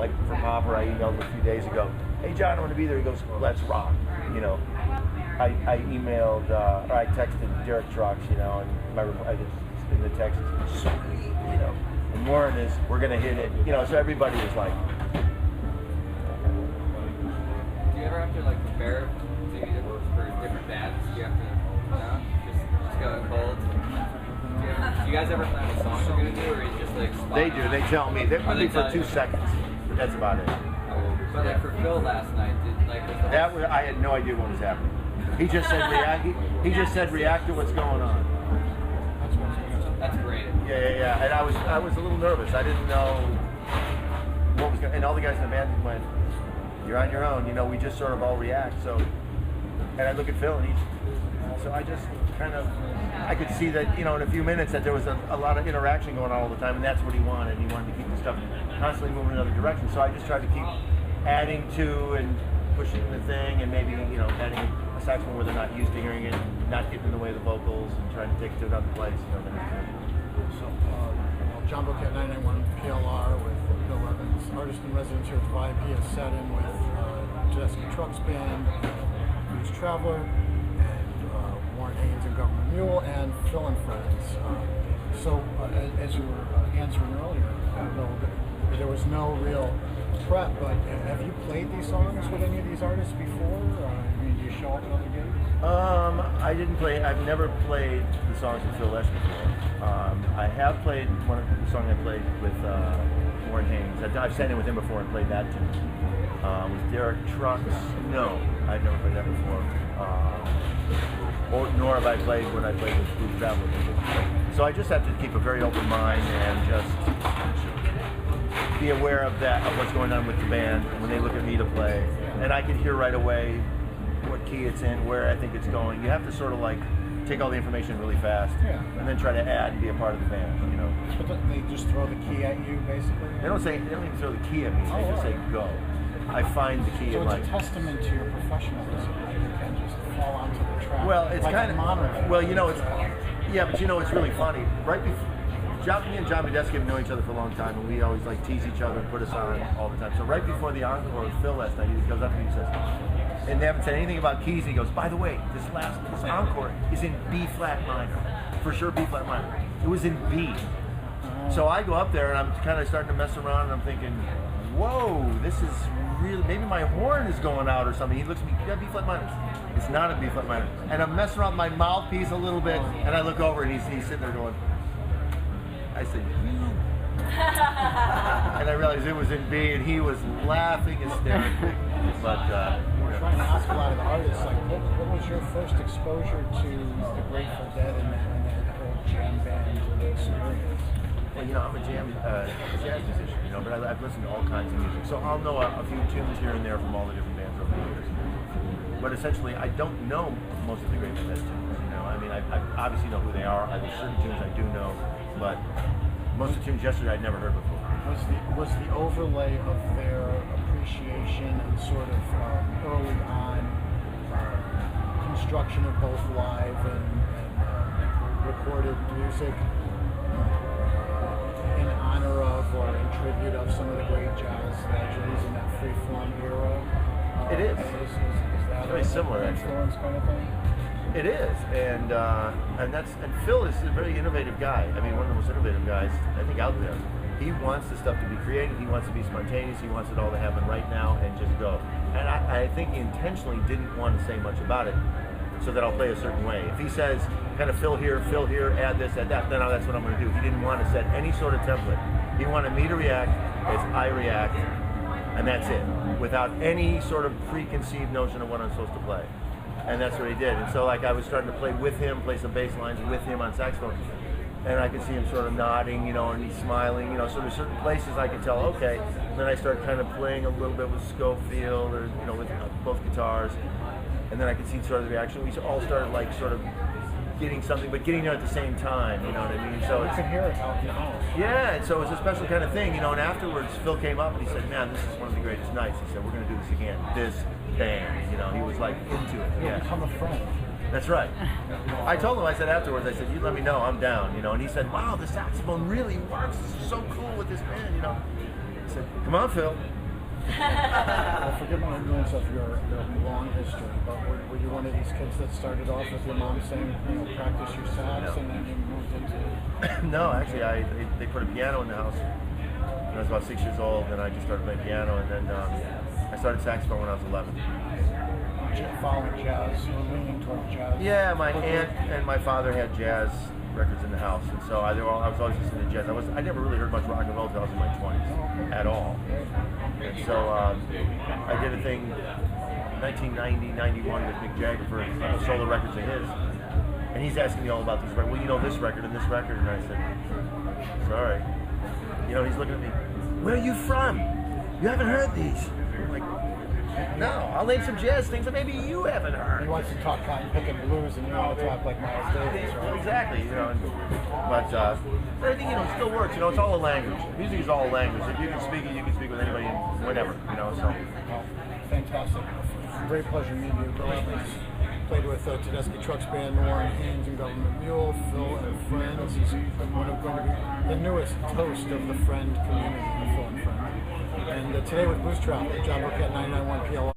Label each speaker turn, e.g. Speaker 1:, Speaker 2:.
Speaker 1: like for Popper, I emailed him a few days ago. Hey John, I'm going to be there. He goes, let's rock. You know, I emailed or I texted Derek Trucks. You know, and I just in the text, you know, and Warren is, we're going to hit it. You know, so everybody is like.
Speaker 2: Do you ever have to like prepare maybe for different bands? Do you have to, just go cold? Do you guys ever plan what songs you're gonna do, or is it just like spot
Speaker 1: They do.
Speaker 2: on?
Speaker 1: They tell me. They put me for 2 seconds, but that's about it.
Speaker 2: But like for Phil last night,
Speaker 1: That was, I had no idea what was happening. He just said react. He just said react to what's going on.
Speaker 2: That's great.
Speaker 1: Yeah. And I was a little nervous. I didn't know what was going. And all the guys in the band went, "You're on your own." You know, we just sort of all react. So, and I look at Phil, and so I just kind of, I could see that, you know, in a few minutes that there was a lot of interaction going on all the time, and that's what he wanted. He wanted to keep the stuff constantly moving in another direction. So I just tried to keep adding to and pushing the thing, and maybe, you know, adding a saxophone where they're not used to hearing it, not getting in the way of the vocals, and trying to take it to another place. You know,
Speaker 3: so, John Boquette, 991 PLR with Bill Evans, artist in residence here at the Vibe. He has sat in with Jessica Trucks Band, Blues Traveler, and Warren Haynes and Government Mule, and Phil and Friends. As you were answering earlier, there was no real prep, but have you played these songs with any of these artists before? I mean, do you show up at other gigs?
Speaker 1: I didn't play. I've never played the songs with Phil Lesh before. I have played one of the songs I played with Warren Haynes. I've sat in with him before and played that too. With Derek Trucks, no, I've never played that before. Nor have I played when I played with Blues Traveler. So I just have to keep a very open mind and just be aware of that, of what's going on with the band when they look at me to play, and I can hear right away what key it's in, where I think it's going. You have to sort of like take all the information really fast, and then try to add and be a part of the band, you know.
Speaker 3: But they just throw the key at you, basically?
Speaker 1: They don't even throw the key at me, they just say go. I find the key in my...
Speaker 3: So it's a testament to your professionalism that you can just fall onto the track.
Speaker 1: Well, it's
Speaker 3: like
Speaker 1: kind of...
Speaker 3: Monterey.
Speaker 1: Well, you know, it's... Yeah, but you know, it's really funny. Right before... Me and John Medeski have known each other for a long time, and we always like tease each other and put us on all the time. So right before the encore with Phil last night, he goes up to me and says, and they haven't said anything about keys, he goes, by the way, this encore is in B flat minor. For sure B flat minor. It was in B. So I go up there and I'm kind of starting to mess around and I'm thinking, whoa, this is really, maybe my horn is going out or something. He looks at me, you got B flat minor. It's not a B flat minor. And I'm messing around with my mouthpiece a little bit, and I look over and he's sitting there going, I said, and I realized it was in B, and he was laughing hysterically. But
Speaker 3: we're trying to ask a lot of the artists, like, what was your first exposure to the Grateful Dead and that whole jam band experience?
Speaker 1: Well, you know, I'm a jazz musician, you know, but I've listened to all kinds of music, so I'll know a few tunes here and there from all the different bands over the years. But essentially, I don't know most of the Grateful Dead tunes. You know, I mean, I obviously know who they are. There's certain tunes I do know, but most of the tunes yesterday I'd never heard before.
Speaker 3: Was the overlay of their appreciation and sort of early on construction of both live and recorded music in honor of or in tribute of some of the great jazz legends in that free-form era?
Speaker 1: It is.
Speaker 3: Is that
Speaker 1: very similar,
Speaker 3: influence kind of thing?
Speaker 1: It is, and Phil is a very innovative guy. I mean, one of the most innovative guys I think out there. He wants the stuff to be creative. He wants to be spontaneous. He wants it all to happen right now and just go. And I think he intentionally didn't want to say much about it, so that I'll play a certain way. If he says, kind of fill here, add this, add that, then that's what I'm going to do. He didn't want to set any sort of template. He wanted me to react as I react, and that's it, without any sort of preconceived notion of what I'm supposed to play. And that's what he did. And so, like, I was starting to play with him, play some bass lines with him on saxophone, and I could see him sort of nodding, you know, and he's smiling, you know. So there's certain places I could tell, okay. And then I started kind of playing a little bit with Schofield, or you know, with both guitars, and then I could see sort of the reaction. We all started like sort of getting something, but getting there at the same time, you know what I mean? So
Speaker 3: you could hear it out in the house.
Speaker 1: Yeah, and so it was a special kind of thing, you know. And afterwards, Phil came up and he said, "Man, this is one of the greatest nights." He said, "We're going to do this again." This band, you know, he was like into it.
Speaker 3: You'll become a friend.
Speaker 1: That's right. I told him, I said afterwards, I said, "You let me know, I'm down," you know. And he said, "Wow, the saxophone really works. This is so cool with this band," you know. said, "Come on, Phil."
Speaker 3: Well, forgive my ignorance of your long history, but were you one of these kids that started off with your mom saying, practice your sax,
Speaker 1: No.
Speaker 3: and then you moved into...
Speaker 1: No, actually, they put a piano in the house when I was about 6 years old, and I just started playing piano, and then I started saxophone when I was 11.
Speaker 3: Following jazz, you were leaning toward jazz.
Speaker 1: Yeah, my aunt and my father had jazz records in the house, and so I was always listening to jazz. I never really heard much rock and roll until I was in my 20s at all. And so I did a thing 1990, 91 with Mick Jagger for solo records of his, and he's asking me all about these records. Well, you know this record and this record, and I said, sorry. He's looking at me. Where are you from? You haven't heard these? I'm like, no, I'll name some jazz things that maybe you haven't heard.
Speaker 3: He wants to talk cotton picking blues, and you want to talk like Miles Davis, right?
Speaker 1: Exactly, but I think it still works. It's all a language. Music is all a language. If you can speak it, you can speak with anybody, whenever. So.
Speaker 3: Well, fantastic. Great pleasure meeting you. Bill Evans played with Tedeschi Trucks Band, Warren Haynes and Government Mule, Phil and Friends. He's going to be the newest host of the Friend community, the Phil and Friend. And today with Blues Traveler, John Burkett, 99.1 PLR.